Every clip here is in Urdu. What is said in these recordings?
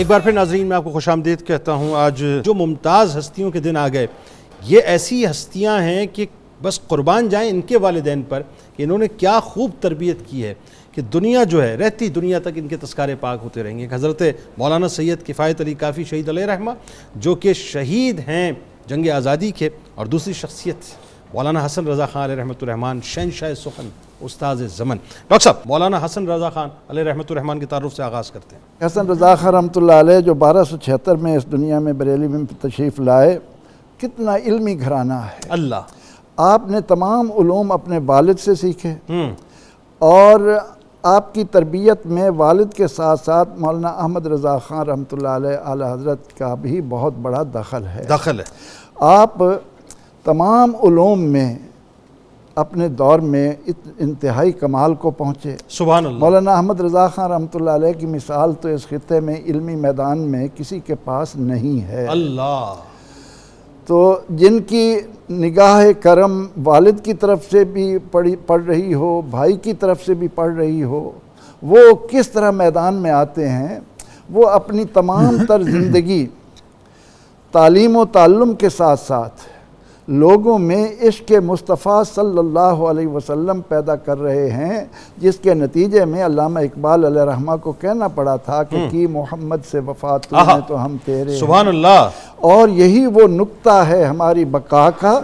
ایک بار پھر ناظرین میں آپ کو خوش آمدید کہتا ہوں۔ آج جو ممتاز ہستیوں کے دن آ گئے، یہ ایسی ہستیاں ہیں کہ بس قربان جائیں ان کے والدین پر کہ انہوں نے کیا خوب تربیت کی ہے کہ دنیا جو ہے رہتی دنیا تک ان کے تذکارے پاک ہوتے رہیں گے۔ حضرت مولانا سید کفایت علی کافی شہید علیہ رحمہ جو کہ شہید ہیں جنگ آزادی کے، اور دوسری شخصیت مولانا حسن رضا خان علیہ رحمۃ الرحمن، شہنشاہ سخن، استاذ زمن۔ ڈاکٹر صاحب، مولانا حسن رضا خان علیہ رحمۃ الرحمن کے تعارف سے آغاز کرتے ہیں۔ حسن رضا خان رحمۃ اللہ علیہ جو 1276 میں اس دنیا میں بریلی میں تشریف لائے، کتنا علمی گھرانہ ہے۔ اللہ، آپ نے تمام علوم اپنے والد سے سیکھے، اور آپ کی تربیت میں والد کے ساتھ ساتھ مولانا احمد رضا خان رحمۃ اللہ علیہ اعلیٰ حضرت کا بھی بہت بڑا دخل ہے۔ آپ تمام علوم میں اپنے دور میں انتہائی کمال کو پہنچے۔ سبحان اللہ۔ مولانا احمد رضا خان رحمۃ اللہ علیہ کی مثال تو اس خطے میں علمی میدان میں کسی کے پاس نہیں ہے۔ اللہ، تو جن کی نگاہ کرم والد کی طرف سے بھی پڑھ رہی ہو، بھائی کی طرف سے بھی پڑھ رہی ہو، وہ کس طرح میدان میں آتے ہیں۔ وہ اپنی تمام تر زندگی تعلیم و تعلم کے ساتھ ساتھ لوگوں میں عشق مصطفیٰ صلی اللہ علیہ وسلم پیدا کر رہے ہیں، جس کے نتیجے میں علامہ اقبال علیہ رحمہ کو کہنا پڑا تھا کہ کی محمد سے وفا تو نے تو ہم تیرے۔ سبحان اللہ۔ اور یہی وہ نقطہ ہے ہماری بقا کا،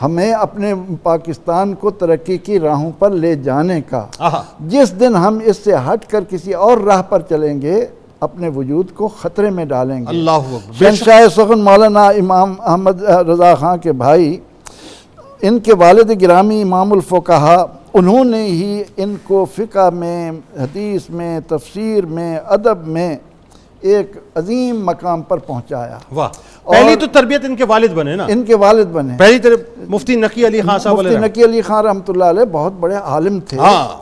ہمیں اپنے پاکستان کو ترقی کی راہوں پر لے جانے کا۔ جس دن ہم اس سے ہٹ کر کسی اور راہ پر چلیں گے، اپنے وجود کو خطرے میں ڈالیں گے۔ اللہ اکبر۔ شہنشاہ سخن مولانا امام احمد رضا خان کے بھائی، ان کے والد گرامی امام الفقہا، انہوں نے ہی ان کو فقہ میں، حدیث میں، تفسیر میں، ادب میں ایک عظیم مقام پر پہنچایا۔ واہ، پہلی تو تربیت ان کے والد بنے نا، ان کے والد بنے۔ پہلی مفتی نقی علی خان صاحب مفتی نقی علی خان رحمۃ اللہ علیہ بہت بڑے عالم تھے،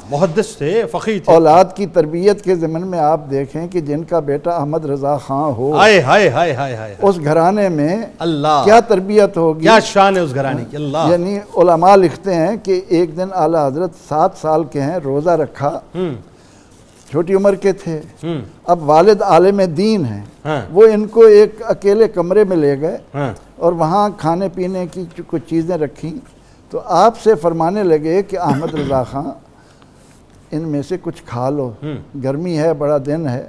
محدث تھے، فقیہ تھے۔ اولاد کی تربیت کے ضمن میں آپ دیکھیں کہ جن کا بیٹا احمد رضا خان ہو، ہائے ہائے ہائے ہائے ہائے، اس گھرانے میں اللہ کیا تربیت ہوگی، کیا شان ہے اس گھرانے کی۔ اللہ، یعنی علماء لکھتے ہیں کہ ایک دن اعلیٰ حضرت 7 سال کے ہیں، روزہ رکھا، چھوٹی عمر کے تھے۔ اب والد عالم دین ہیں، وہ ان کو ایک اکیلے کمرے میں لے گئے اور وہاں کھانے پینے کی کچھ چیزیں رکھیں، تو آپ سے فرمانے لگے کہ احمد رضا خان ان میں سے کچھ کھا لو، گرمی ہے، بڑا دن ہے۔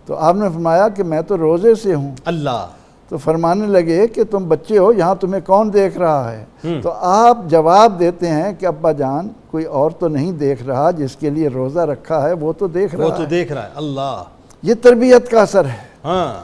تو آپ نے فرمایا کہ میں تو روزے سے ہوں۔ اللہ، تو فرمانے لگے کہ تم بچے ہو، یہاں تمہیں کون دیکھ رہا ہے؟ تو آپ جواب دیتے ہیں کہ ابا جان، کوئی اور تو نہیں دیکھ رہا، جس کے لیے روزہ رکھا ہے وہ تو دیکھ رہا ہے، وہ تو دیکھ رہا ہے۔ اللہ، یہ تربیت کا اثر ہے۔ ہاں،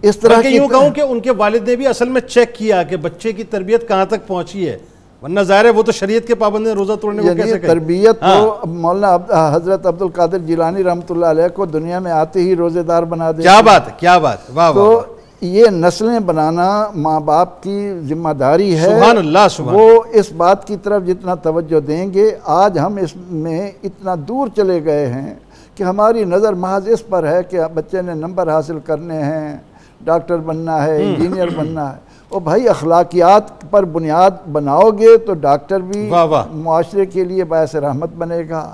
اس طرح یوں کہوں کہ ان کے والد نے بھی اصل میں چیک کیا کہ بچے کی تربیت کہاں تک پہنچی ہے، ورنہ ظاہر ہے وہ تو شریعت کے پابند ہیں، روزہ توڑنے کو کیسے کہیں۔ تربیت تو مولانا حضرت عبد القادر جیلانی رحمۃ اللہ علیہ کو دنیا میں آتے ہی روزے دار بنا دے۔ کیا بات ہے، کیا بات ہے، واہ تو یہ نسلیں بنانا ماں باپ کی ذمہ داری ہے۔ سبحان اللہ، سبحان وہ اس بات کی طرف جتنا توجہ دیں گے، آج ہم اس میں اتنا دور چلے گئے ہیں کہ ہماری نظر محض اس پر ہے کہ بچے نے نمبر حاصل کرنے ہیں، ڈاکٹر بننا ہے، انجینئر بننا ہے۔ اور بھائی اخلاقیات پر بنیاد بناؤ گے تو ڈاکٹر بھی معاشرے کے لیے باعث رحمت بنے گا،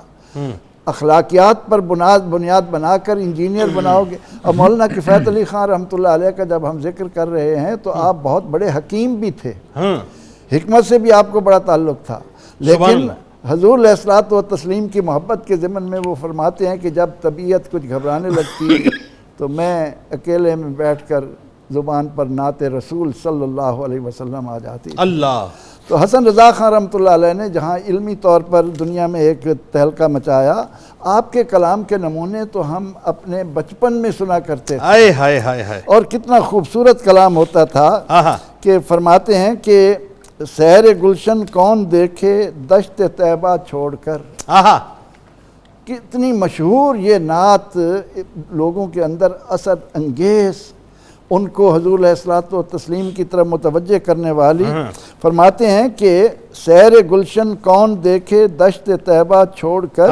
اخلاقیات پر بنیاد بنا کر انجینئر بناؤ گے۔ اور مولانا کفایت علی خان رحمۃ اللہ علیہ کا جب ہم ذکر کر رہے ہیں تو آپ بہت بڑے حکیم بھی تھے، حکمت سے بھی آپ کو بڑا تعلق تھا، لیکن حضور علیہ الصلوۃ والتسلیم کی محبت کے ضمن میں وہ فرماتے ہیں کہ جب طبیعت کچھ گھبرانے لگتی تو میں اکیلے میں بیٹھ کر زبان پر نعت رسول صلی اللہ علیہ وسلم آ جاتی۔ اللہ، تو حسن رضا خان رحمۃ اللہ علیہ نے جہاں علمی طور پر دنیا میں ایک تہلکہ مچایا، آپ کے کلام کے نمونے تو ہم اپنے بچپن میں سنا کرتے تھے، اور کتنا خوبصورت کلام ہوتا تھا کہ فرماتے ہیں کہ سیر گلشن کون دیکھے دشت طیبہ چھوڑ کر۔ کتنی مشہور یہ نعت، لوگوں کے اندر اثر انگیز، ان کو حضور علیہ الصلوۃ والتسلیم کی طرف متوجہ کرنے والی۔ فرماتے ہیں کہ سیر گلشن کون دیکھے دشت طیبہ چھوڑ کر،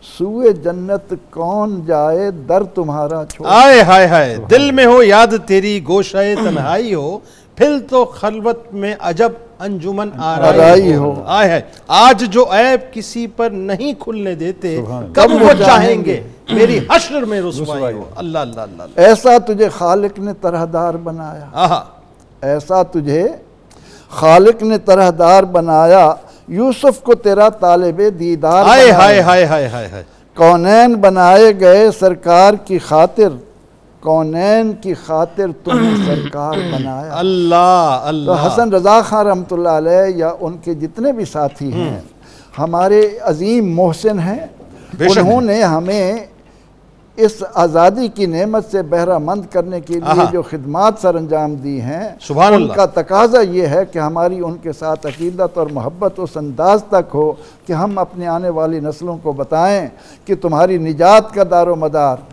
سوئے جنت کون جائے در تمہارا چھوڑ۔ آئے ہائے ہائے، دل میں ہو یاد تیری گوشہ تنہائی ہو، پھر تو خلوت میں عجب انجمن آرائی آرائی ہو۔ ہو۔ آئے ہے آج جو عیب کسی پر نہیں کھلنے دیتے، سبحان اللہ۔ کب وہ چاہیں گے میری حشر میں رسوائی ہو۔ اللہ اللہ اللہ اللہ۔ ایسا تجھے خالق نے طرح دار بنایا، آہا، ایسا تجھے خالق نے طرح دار بنایا، یوسف کو تیرا طالب دیدار ہائے بنایا۔ ہائے ہائے ہائے ہائے ہائے۔ کونین بنائے گئے سرکار کی خاطر، کونین کی خاطر تمہیں سرکار بنایا۔ اللہ تو اللہ۔ حسن رضا خان رحمۃ اللہ علیہ یا ان کے جتنے بھی ساتھی ہیں ہمارے عظیم محسن ہیں، بے شک انہوں نے ہمیں اس آزادی کی نعمت سے بہرہ مند کرنے کے لیے آہا۔ جو خدمات سر انجام دی ہیں، سبحان ان اللہ۔ کا تقاضا یہ ہے کہ ہماری ان کے ساتھ عقیدت اور محبت اس انداز تک ہو کہ ہم اپنے آنے والی نسلوں کو بتائیں کہ تمہاری نجات کا دار و مدار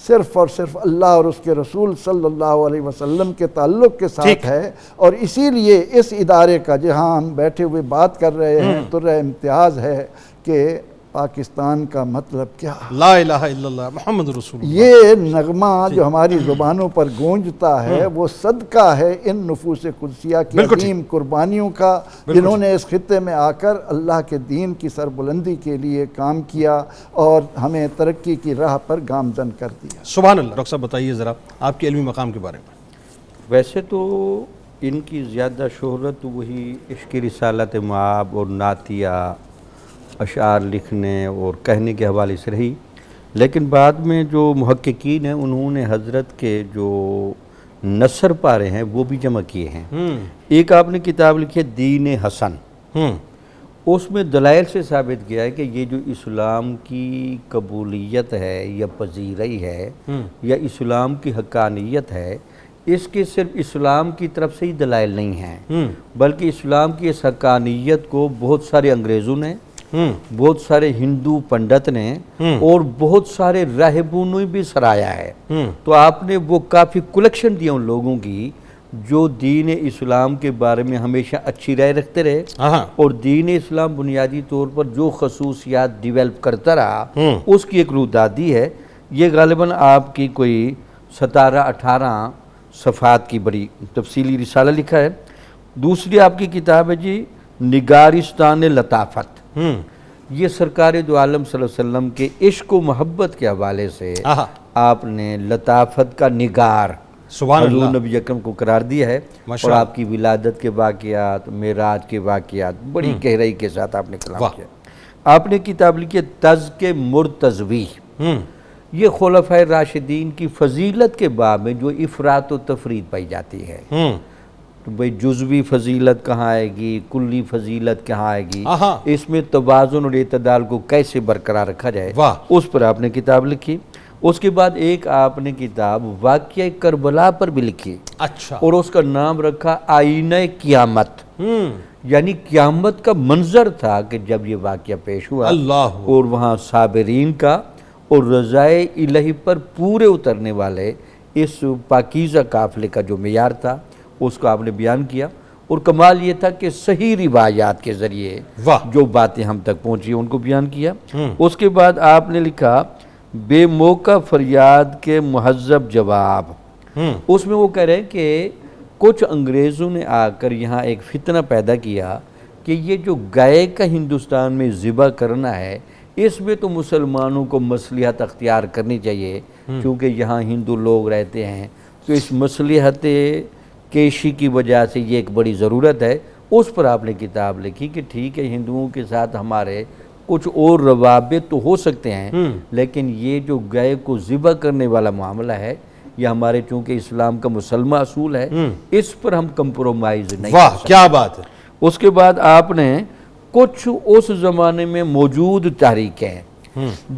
صرف اور صرف اللہ اور اس کے رسول صلی اللہ علیہ وسلم کے تعلق کے ٹھیک۔ ساتھ ہے، اور اسی لیے اس ادارے کا جہاں ہم بیٹھے ہوئے بات کر رہے ہیں ترہ امتیاز ہے کہ پاکستان کا مطلب کیا ہے۔ لا الہ الا اللہ محمد رسول اللہ۔ یہ نغمہ جو ہماری زبانوں پر گونجتا ہے وہ صدقہ ہے ان نفوس قدسیہ کی بالکل ٹھیک۔ عظیم قربانیوں کا، جنہوں نے اس خطے میں آ کر اللہ کے دین کی سربلندی کے لیے کام کیا اور ہمیں ترقی کی راہ پر گامزن کر دیا۔ سبحان اللہ۔ ڈاکٹر صاحب بتائیے ذرا آپ کے علمی مقام کے بارے میں۔ ویسے تو ان کی زیادہ شہرت وہی عشق رسالت مآب اور نعتیہ اشعار لکھنے اور کہنے کے حوالے سے رہی، لیکن بعد میں جو محققین ہیں انہوں نے حضرت کے جو نثر پارے ہیں وہ بھی جمع کیے ہیں۔ ایک آپ نے کتاب لکھی ہے دین حسن، اس میں دلائل سے ثابت کیا ہے کہ یہ جو اسلام کی قبولیت ہے یا پذیرائی ہے یا اسلام کی حقانیت ہے، اس کے صرف اسلام کی طرف سے ہی دلائل نہیں ہیں، بلکہ اسلام کی اس حقانیت کو بہت سارے انگریزوں نے، بہت سارے ہندو پنڈت نے اور بہت سارے راہبوں نے بھی سرایا ہے۔ تو آپ نے وہ کافی کلیکشن دیا ان لوگوں کی جو دین اسلام کے بارے میں ہمیشہ اچھی رائے رکھتے رہے اور دین اسلام بنیادی طور پر جو خصوصیات ڈیویلپ کرتا رہا اس کی ایک رودادی ہے۔ یہ غالباً آپ کی کوئی 17-18 صفحات کی بڑی تفصیلی رسالہ لکھا ہے۔ دوسری آپ کی کتاب ہے جی نگارستان لطافت، یہ سرکار دو عالم صلی اللہ علیہ وسلم کے عشق و محبت کے حوالے سے آپ نے لطافت کا نگار سبحان حضور اللہ۔ نبی اکرم کو قرار دیا ہے، اور آپ کی ولادت کے واقعات، معراج کے واقعات بڑی گہرائی کے ساتھ آپ نے کلام کیا۔ آپ نے کتاب لکھی ہے تزک مرتضوی، یہ خلفائے راشدین کی فضیلت کے باب میں جو افراط و تفرید پائی جاتی ہے، تو بھئی جزوی فضیلت کہاں آئے گی، کلی فضیلت کہاں آئے گی، اس میں توازن اور اعتدال کو کیسے برقرار رکھا جائے، اس پر آپ نے کتاب لکھی۔ اس کے بعد ایک آپ نے کتاب واقعہ کربلا پر بھی لکھی، اچھا، اور اس کا نام رکھا آئینہ قیامت، یعنی قیامت کا منظر تھا کہ جب یہ واقعہ پیش ہوا اور وہاں صابرین کا اور رضائے الہی پر پورے اترنے والے اس پاکیزہ قافلے کا جو معیار تھا اس کو آپ نے بیان کیا، اور کمال یہ تھا کہ صحیح روایات کے ذریعے جو باتیں ہم تک پہنچی ان کو بیان کیا۔ اس کے بعد آپ نے لکھا بے موقع فریاد کے مہذب جواب، اس میں وہ کہہ رہے ہیں کہ کچھ انگریزوں نے آ کر یہاں ایک فتنہ پیدا کیا کہ یہ جو گائے کا ہندوستان میں ذبح کرنا ہے اس میں تو مسلمانوں کو مصلحت اختیار کرنی چاہیے کیونکہ یہاں ہندو لوگ رہتے ہیں، تو اس مصلحت کیشی کی وجہ سے یہ ایک بڑی ضرورت ہے۔ اس پر آپ نے کتاب لکھی کہ ٹھیک ہے ہندوؤں کے ساتھ ہمارے کچھ اور روابط تو ہو سکتے ہیں، لیکن یہ جو گائے کو ذبح کرنے والا معاملہ ہے یہ ہمارے چونکہ اسلام کا مسلمہ اصول ہے، اس پر ہم کمپرومائز نہیں کر سکتے۔ کیا بات ہے۔ اس کے بعد آپ نے کچھ اس زمانے میں موجود تحریکیں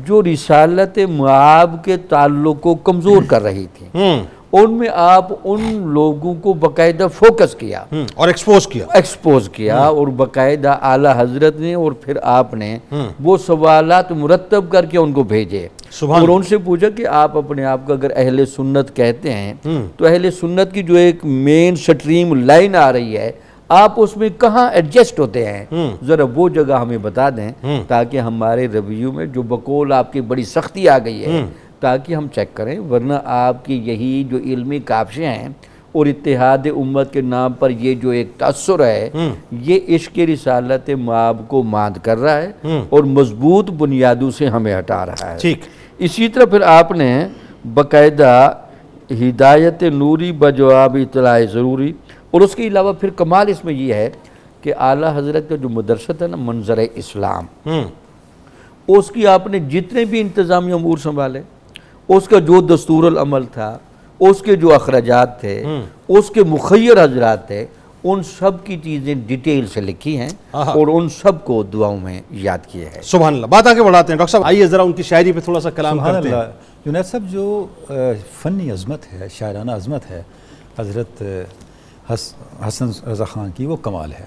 جو رسالت مآب کے تعلق کو کمزور کر رہی تھی، ان میں آپ ان لوگوں کو باقاعدہ فوکس کیا اور ایکسپوز کیا اور باقاعدہ اعلیٰ حضرت نے اور پھر آپ نے وہ سوالات مرتب کر کے ان کو بھیجے اور ان سے پوچھا کہ آپ اپنے آپ کو اگر اہل سنت کہتے ہیں تو اہل سنت کی جو ایک مین سٹریم لائن آ رہی ہے آپ اس میں کہاں ایڈجسٹ ہوتے ہیں، ذرا وہ جگہ ہمیں بتا دیں تاکہ ہمارے رویوں میں جو بقول آپ کی بڑی سختی آ گئی ہے تاکہ ہم چیک کریں، ورنہ آپ کی یہی جو علمی کاوشیں ہیں اور اتحاد امت کے نام پر یہ جو ایک تاثر ہے یہ عشق رسالت مآب کو ماند کر رہا ہے اور مضبوط بنیادوں سے ہمیں ہٹا رہا ہے۔ ٹھیک۔ اسی طرح پھر آپ نے باقاعدہ ہدایت نوری بجواب اطلاع ضروری، اور اس کے علاوہ پھر کمال اس میں یہ ہے کہ اعلیٰ حضرت کا جو مدرسہ تھا نا منظر اسلام، اس کی آپ نے جتنے بھی انتظامی امور سنبھالے، اس کا جو دستور العمل تھا، اس کے جو اخراجات تھے، اس کے مخیر حضرات تھے، ان سب کی چیزیں ڈیٹیل سے لکھی ہیں اور ان سب کو دعاؤں میں یاد کیا ہے۔ سبحان اللہ۔ بات آگے بڑھاتے ہیں ڈاکٹر صاحب، آئیے ذرا ان کی شاعری پہ تھوڑا سا کلام کرتے ہیں۔ جنید صاحب، جو فنی عظمت ہے، شاعرانہ عظمت ہے حضرت حسن رضا خان کی، وہ کمال ہے۔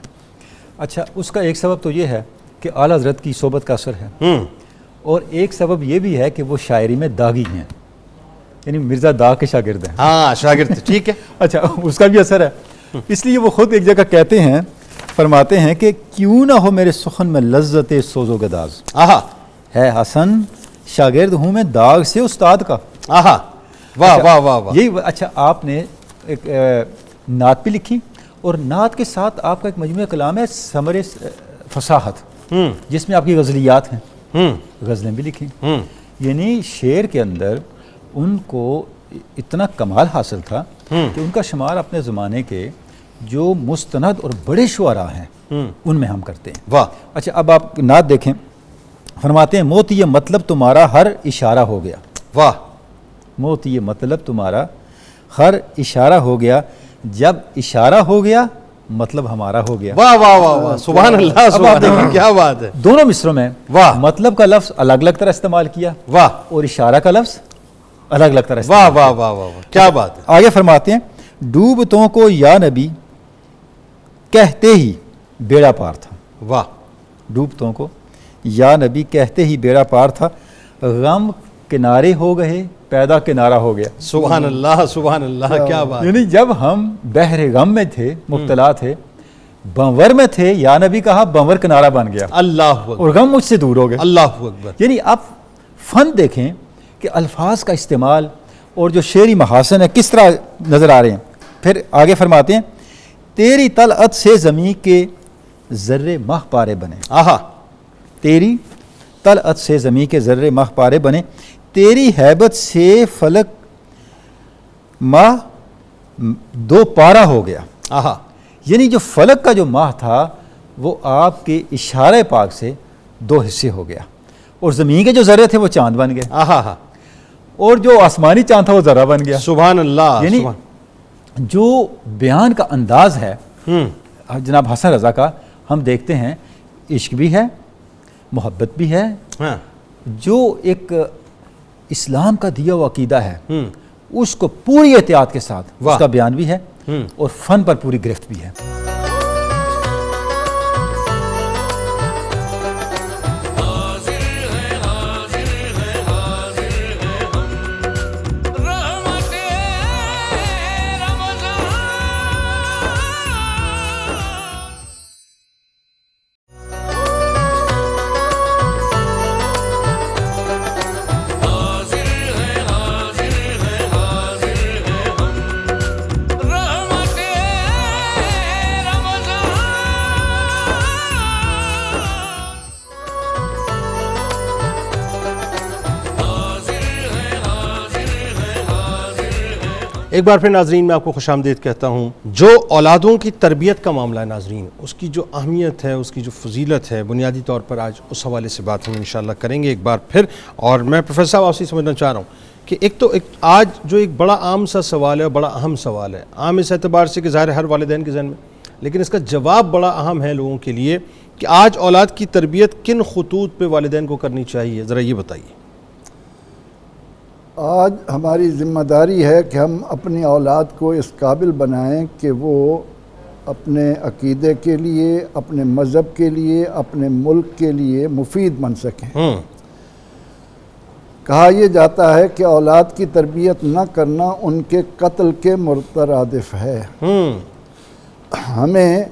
اچھا، اس کا ایک سبب تو یہ ہے کہ اعلیٰ حضرت کی صحبت کا اثر ہے، اور ایک سبب یہ بھی ہے کہ وہ شاعری میں داغی ہیں، یعنی مرزا داغ کے شاگرد ہیں۔ ہاں، شاگرد، ٹھیک ہے۔ اچھا، اس کا بھی اثر ہے، اس لیے وہ خود ایک جگہ کہتے ہیں، فرماتے ہیں کہ کیوں نہ ہو میرے سخن میں لذت سوز و گداز، آہا ہے حسن شاگرد ہوں میں داغ سے استاد کا۔ آہا، واہ واہ واہ واہ۔ یہی اچھا، آپ نے ایک نعت بھی لکھی، اور نعت کے ساتھ آپ کا ایک مجموعہ کلام ہے ثمر فصاحت، جس میں آپ کی غزلیات ہیں، غزلیں بھی لکھی۔ یعنی شعر کے اندر ان کو اتنا کمال حاصل تھا کہ ان کا شمار اپنے زمانے کے جو مستند اور بڑے شعراء ہیں ان میں ہم کرتے ہیں۔ واہ۔ اچھا، اب آپ نعت دیکھیں، فرماتے ہیں موتی یہ مطلب تمہارا ہر اشارہ ہو گیا۔ واہ۔ موتی یہ مطلب تمہارا ہر اشارہ ہو گیا، جب اشارہ ہو گیا مطلب ہمارا ہو گیا۔ واہ واہ واہ واہ، سبحان اللہ، سبحان اللہ، کیا بات ہے۔ دونوں مصروں میں واہ، مطلب کا لفظ الگ الگ طرح استعمال کیا، واہ اور اشارہ کا لفظ الگ الگ طرح واہ استعمال واہ واہ واہ، کیا بات ہے۔ آگے فرماتے ہیں ڈوبتوں کو یا نبی کہتے ہی بیڑا پار تھا۔ واہ۔ ڈوبتوں کو یا نبی کہتے ہی بیڑا پار تھا، غم کنارے ہو گئے پیدا کنارہ ہو گیا۔ سبحان اللہ، سبحان اللہ، کیا بات ہے۔ یعنی جب ہم بحر غم میں تھے، مبتلا تھے، بنور میں تھے، یا نبی کہا بنور کنارہ بن گیا، اللہ اکبر، اور غم مجھ سے دور ہو گئے۔ اللہ اکبر۔ یعنی آپ فن دیکھیں کہ الفاظ کا استعمال اور جو شعری محاسن ہے کس طرح نظر آ رہے ہیں۔ پھر آگے فرماتے ہیں تیری طلعت سے زمین کے ذرے ماہ پارے بنے۔ آہا، تیری طلعت سے زمین کے ذرے ماہ پارے بنے، تیری ہیبت سے فلک ماہ دو پارہ ہو گیا۔ آہا، یعنی جو فلک کا جو ماہ تھا وہ آپ کے اشارے پاک سے دو حصے ہو گیا، اور زمین کے جو ذرے تھے وہ چاند بن گئے، آہا، اور جو آسمانی چاند تھا وہ ذرہ بن گیا۔ سبحان اللہ۔ یعنی جو بیان کا انداز ہے جناب حسن رضا کا، ہم دیکھتے ہیں عشق بھی ہے، محبت بھی ہے، ہاں، جو ایک اسلام کا دیا ہوا عقیدہ ہے اس کو پوری احتیاط کے ساتھ اس کا بیان بھی ہے، اور فن پر پوری گرفت بھی ہے۔ ایک بار پھر ناظرین میں آپ کو خوش آمدید کہتا ہوں۔ جو اولادوں کی تربیت کا معاملہ ہے ناظرین، اس کی جو اہمیت ہے، اس کی جو فضیلت ہے، بنیادی طور پر آج اس حوالے سے بات ہم انشاءاللہ کریں گے ایک بار پھر۔ اور میں پروفیسر صاحب آپ سے سمجھنا چاہ رہا ہوں کہ ایک آج جو ایک بڑا عام سا سوال ہے، بڑا اہم سوال ہے، عام اس اعتبار سے کہ ظاہر ہر والدین کے ذہن میں، لیکن اس کا جواب بڑا اہم ہے لوگوں کے لیے کہ آج اولاد کی تربیت کن خطوط پہ والدین کو کرنی چاہیے، ذرا یہ بتائیے۔ آج ہماری ذمہ داری ہے کہ ہم اپنی اولاد کو اس قابل بنائیں کہ وہ اپنے عقیدے کے لیے، اپنے مذہب کے لیے، اپنے ملک کے لیے مفید بن سکیں۔ کہا یہ جاتا ہے کہ اولاد کی تربیت نہ کرنا ان کے قتل کے مترادف ہے۔ ہمیں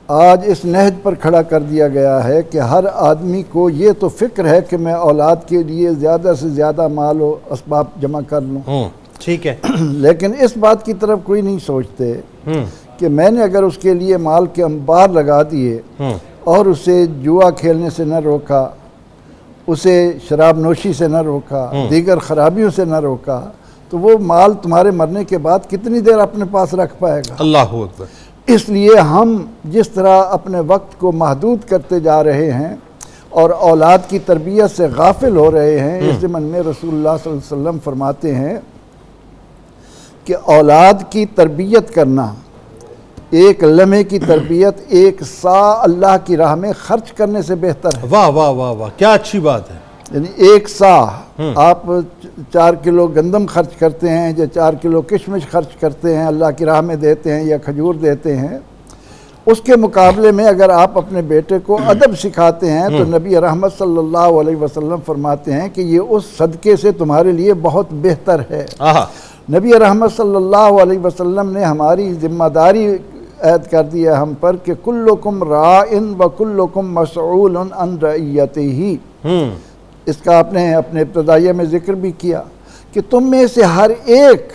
آج اس نہج پر کھڑا کر دیا گیا ہے کہ ہر آدمی کو یہ تو فکر ہے کہ میں اولاد کے لیے زیادہ سے زیادہ مال و اسباب جمع کر لوں، ٹھیک ہے. لیکن اس بات کی طرف کوئی نہیں سوچتے کہ میں نے اگر اس کے لیے مال کے انبار لگا دیے اور اسے جوا کھیلنے سے نہ روکا، اسے شراب نوشی سے نہ روکا، دیگر خرابیوں سے نہ روکا، تو وہ مال تمہارے مرنے کے بعد کتنی دیر اپنے پاس رکھ پائے گا؟ اللہ اکبر. اس لیے ہم جس طرح اپنے وقت کو محدود کرتے جا رہے ہیں اور اولاد کی تربیت سے غافل ہو رہے ہیں، اس ضمن میں رسول اللہ صلی اللہ علیہ وسلم فرماتے ہیں کہ اولاد کی تربیت کرنا، ایک لمحے کی تربیت 1 سا اللہ کی راہ میں خرچ کرنے سے بہتر ہے. واہ واہ واہ واہ، کیا اچھی بات ہے. یعنی 1 سا آپ 4 کلو گندم خرچ کرتے ہیں یا 4 کلو کشمش خرچ کرتے ہیں، اللہ کی راہ میں دیتے ہیں یا کھجور دیتے ہیں، اس کے مقابلے میں اگر آپ اپنے بیٹے کو ادب سکھاتے ہیں تو نبی رحمت صلی اللہ علیہ وسلم فرماتے ہیں کہ یہ اس صدقے سے تمہارے لیے بہت بہتر ہے. نبی رحمت صلی اللہ علیہ وسلم نے ہماری ذمہ داری عائد کر دی ہے ہم پر کہ کلکم راعٍ وکلکم مسئول عن رعیتہ. اس کا آپ نے اپنے ابتدائیہ میں ذکر بھی کیا کہ تم میں سے ہر ایک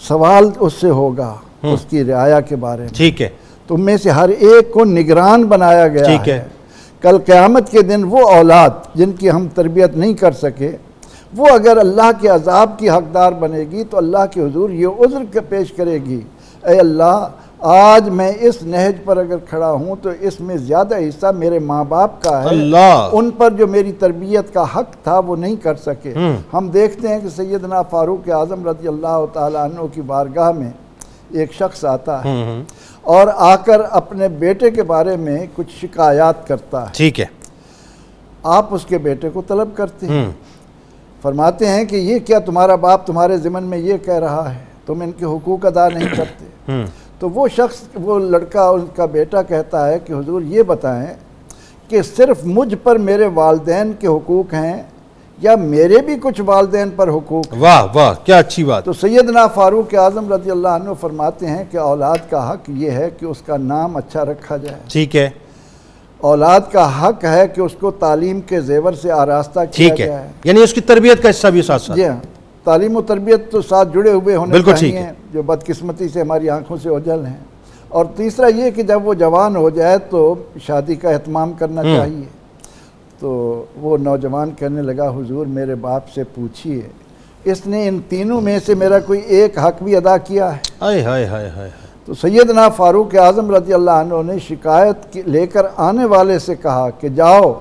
سوال اس سے ہوگا اس کی رعایا کے بارے میں. ٹھیک ہے. تم میں سے ہر ایک کو نگران بنایا گیا ٹھیک ہے. کل قیامت کے دن وہ اولاد جن کی ہم تربیت نہیں کر سکے، وہ اگر اللہ کے عذاب کی حقدار بنے گی تو اللہ کے حضور یہ عذر پیش کرے گی، اے اللہ آج میں اس نہج پر اگر کھڑا ہوں تو اس میں زیادہ حصہ میرے ماں باپ کا ہے، اللہ ان پر جو میری تربیت کا حق تھا وہ نہیں کر سکے. ہم دیکھتے ہیں کہ سیدنا فاروق اعظم رضی اللہ تعالیٰ عنہ کی بارگاہ میں ایک شخص آتا ہے اور آ کر اپنے بیٹے کے بارے میں کچھ شکایات کرتا ہے. ٹھیک ہے. آپ اس کے بیٹے کو طلب کرتے ہیں، فرماتے ہیں کہ یہ کیا تمہارا باپ تمہارے ضمن میں یہ کہہ رہا ہے، تم ان کے حقوق ادا نہیں کرتے. تو وہ شخص، وہ لڑکا، ان کا بیٹا کہتا ہے کہ حضور یہ بتائیں کہ صرف مجھ پر میرے والدین کے حقوق ہیں یا میرے بھی کچھ والدین پر حقوق ہیں؟ واہ واہ، کیا اچھی بات. تو سیدنا فاروق اعظم رضی اللہ عنہ فرماتے ہیں کہ اولاد کا حق یہ ہے کہ اس کا نام اچھا رکھا جائے. ٹھیک ہے. اولاد کا حق ہے کہ اس کو تعلیم کے زیور سے آراستہ کیا ٹھیک ہے. جائے. یعنی اس کی تربیت کا حصہ بھی ساتھ ساتھ. جی ہاں، تعلیم و تربیت تو ساتھ جڑے ہوئے ہونے بالکل ٹھیک چاہیے ہے. جو بدقسمتی سے ہماری آنکھوں سے اوجھل ہیں. اور تیسرا یہ کہ جب وہ جوان ہو جائے تو شادی کا اہتمام کرنا چاہیے. تو وہ نوجوان کہنے لگا حضور میرے باپ سے پوچھیے اس نے ان تینوں میں سے میرا کوئی ایک حق بھی ادا کیا ہے؟ ہائے ہائے ہائے ہائے. تو سیدنا فاروق اعظم رضی اللہ عنہ نے شکایت لے کر آنے والے سے کہا کہ جاؤ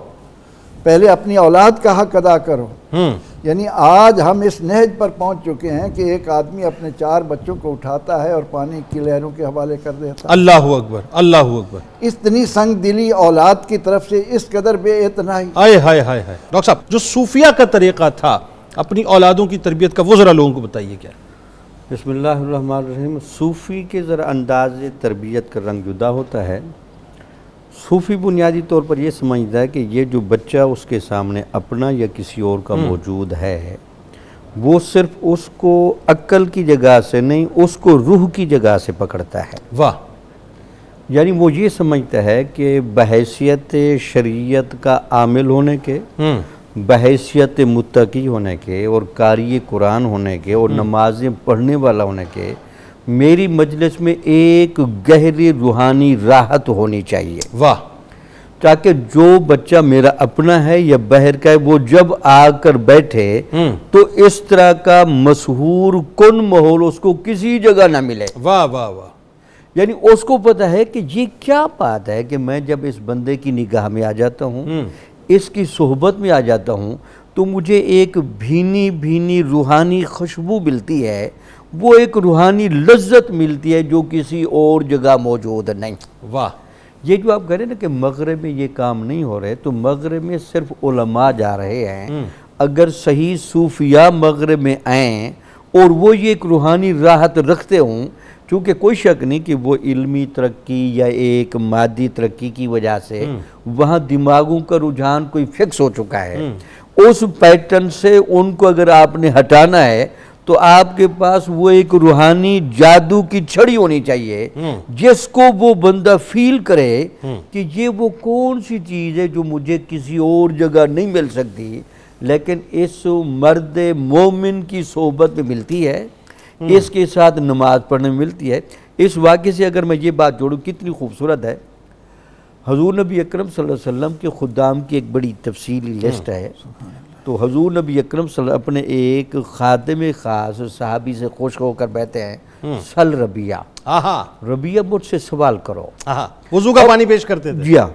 پہلے اپنی اولاد کا حق ادا کرو. یعنی آج ہم اس نہج پر پہنچ چکے ہیں کہ ایک آدمی اپنے 4 بچوں کو اٹھاتا ہے اور پانی کی لہروں کے حوالے کر دیتا ہے. اللہ اکبر، اللہ اکبر. اتنی سنگ دلی اولاد کی طرف سے، اس قدر بے اعتنائی. ہائے ہائے ہائے ہائے. ڈاکٹر صاحب، جو صوفیہ کا طریقہ تھا اپنی اولادوں کی تربیت کا، وہ ذرا لوگوں کو بتائیے. کیا؟ بسم اللہ الرحمن الرحیم. صوفی کے ذرا انداز تربیت کا رنگ جدا ہوتا ہے. صوفی بنیادی طور پر یہ سمجھتا ہے کہ یہ جو بچہ اس کے سامنے اپنا یا کسی اور کا موجود ہے، وہ صرف اس کو عقل کی جگہ سے نہیں، اس کو روح کی جگہ سے پکڑتا ہے. واہ. یعنی وہ یہ سمجھتا ہے کہ بحیثیت شریعت کا عامل ہونے کے، بحیثیت متقی ہونے کے اور قاری قرآن ہونے کے اور نمازیں پڑھنے والا ہونے کے، میری مجلس میں ایک گہری روحانی راحت ہونی چاہیے. واہ. تاکہ جو بچہ میرا اپنا ہے یا باہر کا ہے، وہ جب آ کر بیٹھے تو اس طرح کا مسحور کن ماحول اس کو کسی جگہ نہ ملے. واہ واہ واہ. یعنی اس کو پتہ ہے کہ یہ کیا بات ہے کہ میں جب اس بندے کی نگاہ میں آ جاتا ہوں، اس کی صحبت میں آ جاتا ہوں، تو مجھے ایک بھینی بھینی روحانی خوشبو ملتی ہے، وہ ایک روحانی لذت ملتی ہے جو کسی اور جگہ موجود نہیں. واہ. یہ جو آپ کہہ رہے ہیں نا کہ مغرب میں یہ کام نہیں ہو رہے، تو مغرب میں صرف علماء جا رہے ہیں. اگر صحیح صوفیاء مغرب میں آئیں اور وہ یہ ایک روحانی راحت رکھتے ہوں، چونکہ کوئی شک نہیں کہ وہ علمی ترقی یا ایک مادی ترقی کی وجہ سے وہاں دماغوں کا رجحان کوئی فکس ہو چکا ہے، اس پیٹرن سے ان کو اگر آپ نے ہٹانا ہے تو آپ کے پاس وہ ایک روحانی جادو کی چھڑی ہونی چاہیے جس کو وہ بندہ فیل کرے کہ یہ وہ کون سی چیز ہے جو مجھے کسی اور جگہ نہیں مل سکتی، لیکن اس مرد مومن کی صحبت میں ملتی ہے، اس کے ساتھ نماز پڑھنے میں ملتی ہے۔ اس واقعے سے اگر میں یہ بات جوڑوں کتنی خوبصورت ہے، حضور نبی اکرم صلی اللہ علیہ وسلم کے خدام کی ایک بڑی تفصیلی لسٹ ہے۔ تو حضور نبی اکرم صلی اللہ علیہ وسلم اپنے ایک خادم خاص صحابی سے خوش ہو کر بیٹھتے ہیں، سل ربیہ، ربیہ مجھ سے سوال کرو، وضو کا پانی پیش کرتے تھے۔ جی ہاں۔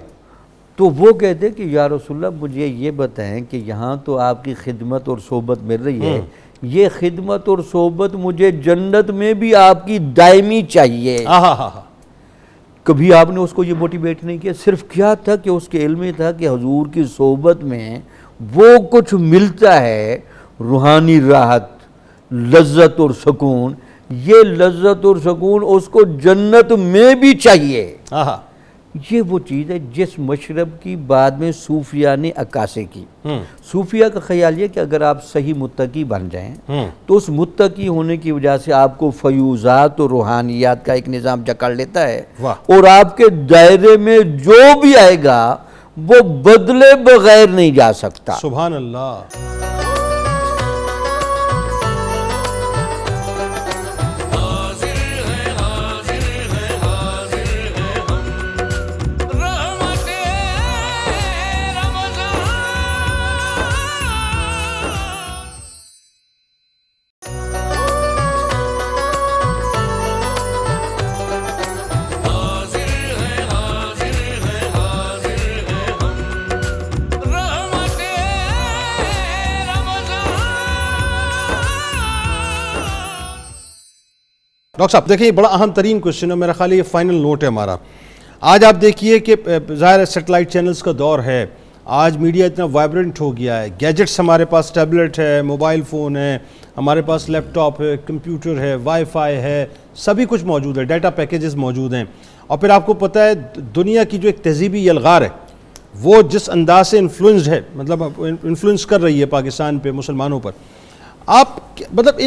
تو وہ کہتے کہ یا رسول اللہ مجھے یہ بتائیں کہ یہاں تو آپ کی خدمت اور صحبت مل رہی ہے، یہ خدمت اور صحبت مجھے جنت میں بھی آپ کی دائمی چاہیے۔ کبھی آپ نے اس کو یہ موٹیویٹ نہیں کیا، صرف کیا تھا کہ اس کے علم میں تھا کہ حضور کی صحبت میں وہ کچھ ملتا ہے، روحانی راحت، لذت اور سکون، یہ لذت اور سکون اس کو جنت میں بھی چاہیے۔ یہ وہ چیز ہے جس مشرب کی بعد میں صوفیہ نے عکاسی کی۔ صوفیہ کا خیال یہ کہ اگر آپ صحیح متقی بن جائیں تو اس متقی ہونے کی وجہ سے آپ کو فیوزات اور روحانیات کا ایک نظام جکڑ لیتا ہے، اور آپ کے دائرے میں جو بھی آئے گا وہ بدلے بغیر نہیں جا سکتا۔ سبحان اللہ۔ ڈاکٹر صاحب دیکھیں یہ بڑا اہم ترین کوشچن ہے، میرا خیال یہ فائنل نوٹ ہے ہمارا۔ آج آپ دیکھیے کہ ظاہر ہے سیٹلائٹ چینلز کا دور ہے، آج میڈیا اتنا وائبرنٹ ہو گیا ہے، گیجٹس ہمارے پاس، ٹیبلٹ ہے، موبائل فون ہے، ہمارے پاس لیپ ٹاپ ہے، کمپیوٹر ہے، وائی فائی ہے، سبھی کچھ موجود ہے، ڈیٹا پیکیجز موجود ہیں، اور پھر آپ کو پتہ ہے دنیا کی جو ایک تہذیبی یلغار ہے وہ جس انداز سے انفلوئنسڈ ہے، مطلب انفلوئنس کر رہی ہے پاکستان پہ، مسلمانوں پر، آپ مطلب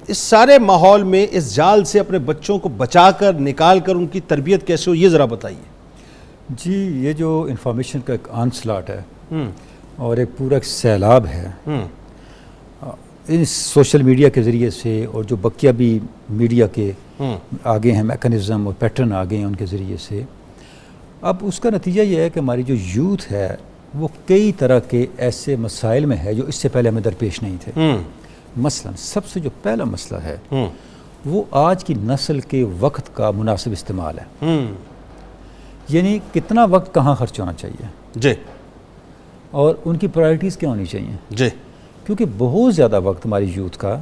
اس سارے ماحول میں اس جال سے اپنے بچوں کو بچا کر نکال کر ان کی تربیت کیسے ہو، یہ ذرا بتائیے۔ جی یہ جو انفارمیشن کا ایک آنسلاٹ ہے اور ایک پورا ایک سیلاب ہے، ان سوشل میڈیا کے ذریعے سے، اور جو بقیہ بھی میڈیا کے آگے ہیں میکانزم اور پیٹرن آگے ہیں ان کے ذریعے سے، اب اس کا نتیجہ یہ ہے کہ ہماری جو یوتھ ہے وہ کئی طرح کے ایسے مسائل میں ہے جو اس سے پہلے ہمیں درپیش نہیں تھے۔ مثلا سب سے جو پہلا مسئلہ ہے وہ آج کی نسل کے وقت کا مناسب استعمال ہے، یعنی کتنا وقت کہاں خرچ ہونا چاہیے جی، اور ان کی پرائرٹیز کیا ہونی چاہیے جی، کیونکہ بہت زیادہ وقت ہماری یوتھ کا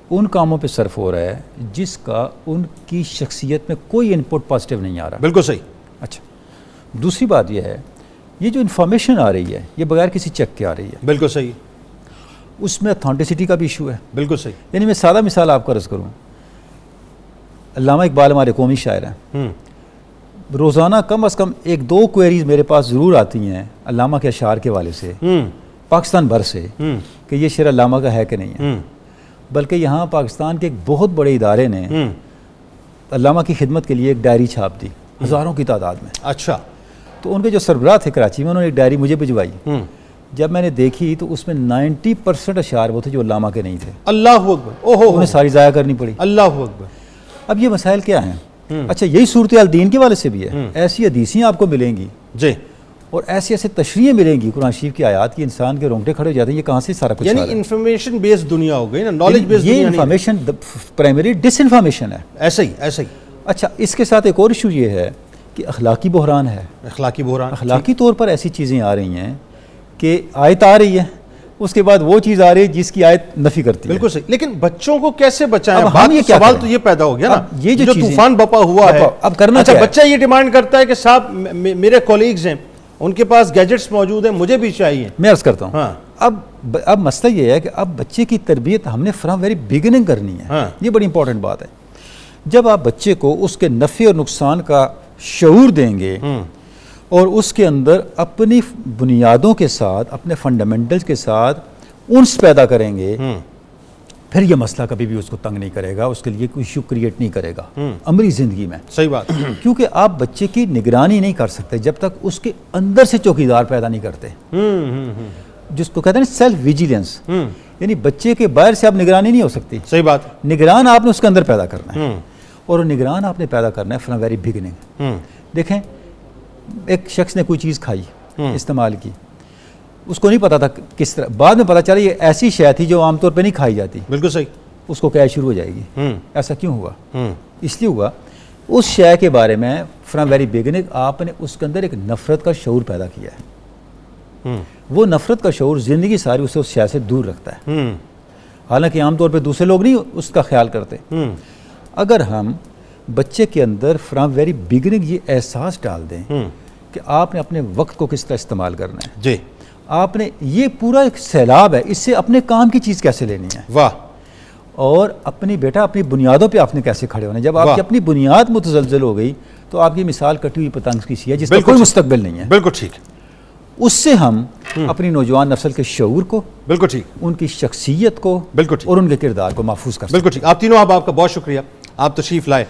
ان کاموں پہ صرف ہو رہا ہے جس کا ان کی شخصیت میں کوئی انپٹ پازیٹیو نہیں آ رہا۔ بالکل صحیح۔ اچھا، دوسری بات یہ ہے یہ جو انفارمیشن آ رہی ہے یہ بغیر کسی چیک کے آ رہی ہے، بالکل صحیح، اس میں اتھینٹسٹی کا بھی ایشو ہے۔ بالکل صحیح۔ یعنی میں سادہ مثال آپ کو عرض کروں، علامہ اقبال ہمارے قومی شاعر ہیں، روزانہ کم از کم ایک دو کوئریز میرے پاس ضرور آتی ہیں علامہ کے اشعار کے والے سے، پاکستان بھر سے، کہ یہ شعر علامہ کا ہے کہ نہیں ہے، بلکہ یہاں پاکستان کے ایک بہت بڑے ادارے نے علامہ کی خدمت کے لیے ایک ڈائری چھاپ دی ہزاروں کی تعداد میں۔ اچھا، تو ان کے جو سربراہ تھے کراچی میں، انہوں نے ایک ڈائری مجھے بھجوائی، جب میں نے دیکھی تو اس میں 90% اشعار وہ تھے جو علامہ کے نہیں تھے۔ اللہ اکبر، اوہو، انہیں ساری ضائع کرنی پڑی۔ اللہ اکبر۔ اب یہ مسائل کیا ہیں؟ اچھا، یہی صورتحال دین کے والے سے بھی ہے، ایسی حدیثیں آپ کو ملیں گی جی، اور ایسی ایسے تشریحیں ملیں گی قرآن شریف کی آیات کی، انسان کے رونگٹے کھڑے ہو جاتے ہیں، یہ کہاں سے سارا کچھ یعنی انفارمیشن بیس دنیا ہو گئی نا، نالج بیس یہ دنیا نہیں۔ انفارمیشن پرائمری ڈس انفارمیشن ہے۔ ایسے ہی، ایسے ہی۔ اچھا، اس کے ساتھ ایک اور ایشو یہ ہے کہ اخلاقی بحران ہے۔ اخلاقی بحران، اخلاقی طور پر ایسی چیزیں آ رہی ہیں کہ آیت آ رہی ہے، اس کے بعد وہ چیز آ رہی ہے جس کی آیت نفی کرتی ہے۔ بالکل صحیح، لیکن بچوں کو کیسے بچائیں؟ اب ہم یہ کیا سوال کریں؟ تو یہ پیدا ہو گیا نا، یہ جو طوفان بپا ہوا ہے، اب کرنا اچھا کیا ہے؟ بچہ یہ ڈیمانڈ کرتا ہے کہ صاحب میرے کولیگز ہیں، ان کے پاس گیجٹس موجود ہیں، مجھے بھی چاہیے۔ میں عرض کرتا ہوں، ہاں، اب مسئلہ یہ ہے کہ اب بچے کی تربیت ہم نے فرام ویری بگننگ کرنی ہے، یہ بڑی امپورٹنٹ بات ہے۔ جب آپ بچے کو اس کے نفع اور نقصان کا شعور دیں گے اور اس کے اندر اپنی بنیادوں کے ساتھ، اپنے فنڈامنٹلز کے ساتھ انس پیدا کریں گے، پھر یہ مسئلہ کبھی بھی اس کو تنگ نہیں کرے گا، اس کے لیے کوئی ایشو کریٹ نہیں کرے گا عملی زندگی میں۔ صحیح بات۔ کیونکہ آپ بچے کی نگرانی نہیں کر سکتے جب تک اس کے اندر سے چوکیدار پیدا نہیں کرتے۔ جس کو کہتے ہیں سیلف ویجیلنس، یعنی بچے کے باہر سے آپ نگرانی نہیں ہو سکتی، صحیح بات، نگران آپ نے اس کے اندر پیدا کرنا ہے، اور وہ نگران آپ نے پیدا کرنا ہے فرام ویری بگننگ۔ دیکھیں ایک شخص نے کوئی چیز کھائی، استعمال کی، اس کو نہیں پتا تھا کس طرح، بعد میں پتا چلا یہ ایسی شے تھی جو عام طور پہ نہیں کھائی جاتی، بالکل صحیح، اس کو قید شروع ہو جائے گی۔ ایسا کیوں ہوا؟ اس لیے ہوا اس شے کے بارے میں فرام ویری بگننگ آپ نے اس کے اندر ایک نفرت کا شعور پیدا کیا ہے۔ وہ نفرت کا شعور زندگی ساری اسے اس شے سے دور رکھتا ہے، حالانکہ عام طور پہ دوسرے لوگ نہیں اس کا خیال کرتے۔ اگر ہم بچے کے اندر فرام ویری بگننگ یہ احساس ڈال دیں کہ آپ نے اپنے وقت کو کس طرح استعمال کرنا ہے، جی، آپ نے یہ پورا ایک سیلاب ہے، اس سے اپنے کام کی چیز کیسے لینی ہے، واہ، اور اپنی بنیادوں پہ آپ نے کیسے کھڑے ہونا ہے۔ جب آپ کی اپنی بنیاد متزلزل ہو گئی تو آپ کی مثال کٹی ہوئی پتنگ کی سی ہے جس کا کوئی مستقبل نہیں ہے۔ بالکل ٹھیک، اس سے ہم اپنی نوجوان نسل کے شعور کو، بالکل ٹھیک، ان کی شخصیت کو بالکل ٹھیک، اور ان کے کردار کو محفوظ کر سکتے ہیں۔ بالکل ٹھیک۔ آپ تینوں آپ کا بہت شکریہ، آپ تشریف لائے۔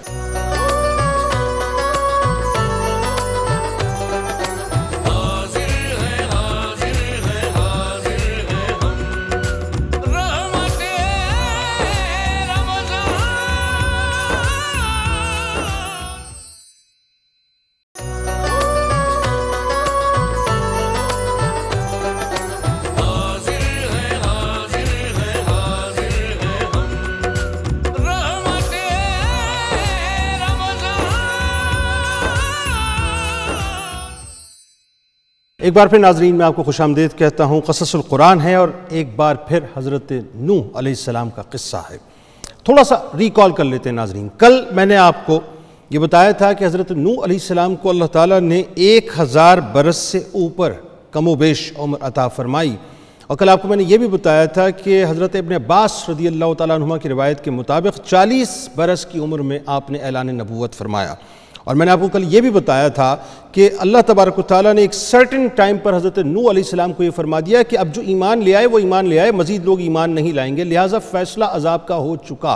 ایک بار پھر ناظرین میں آپ کو خوش آمدید کہتا ہوں۔ قصص القرآن ہے اور ایک بار پھر حضرت نوح علیہ السلام کا قصہ ہے۔ تھوڑا سا ریکال کر لیتے ہیں ناظرین۔ کل میں نے آپ کو یہ بتایا تھا کہ حضرت نوح علیہ السلام کو اللہ تعالیٰ نے 1000 برس سے اوپر کم و بیش عمر عطا فرمائی، اور کل آپ کو میں نے یہ بھی بتایا تھا کہ حضرت ابن عباس رضی اللہ تعالیٰ عنہما کی روایت کے مطابق 40 برس کی عمر میں آپ نے اعلان نبوت فرمایا، اور میں نے آپ کو کل یہ بھی بتایا تھا کہ اللہ تبارک و تعالیٰ نے ایک سرٹن ٹائم پر حضرت نوح علیہ السلام کو یہ فرما دیا کہ اب جو ایمان لے آئے وہ ایمان لے آئے، مزید لوگ ایمان نہیں لائیں گے، لہٰذا فیصلہ عذاب کا ہو چکا۔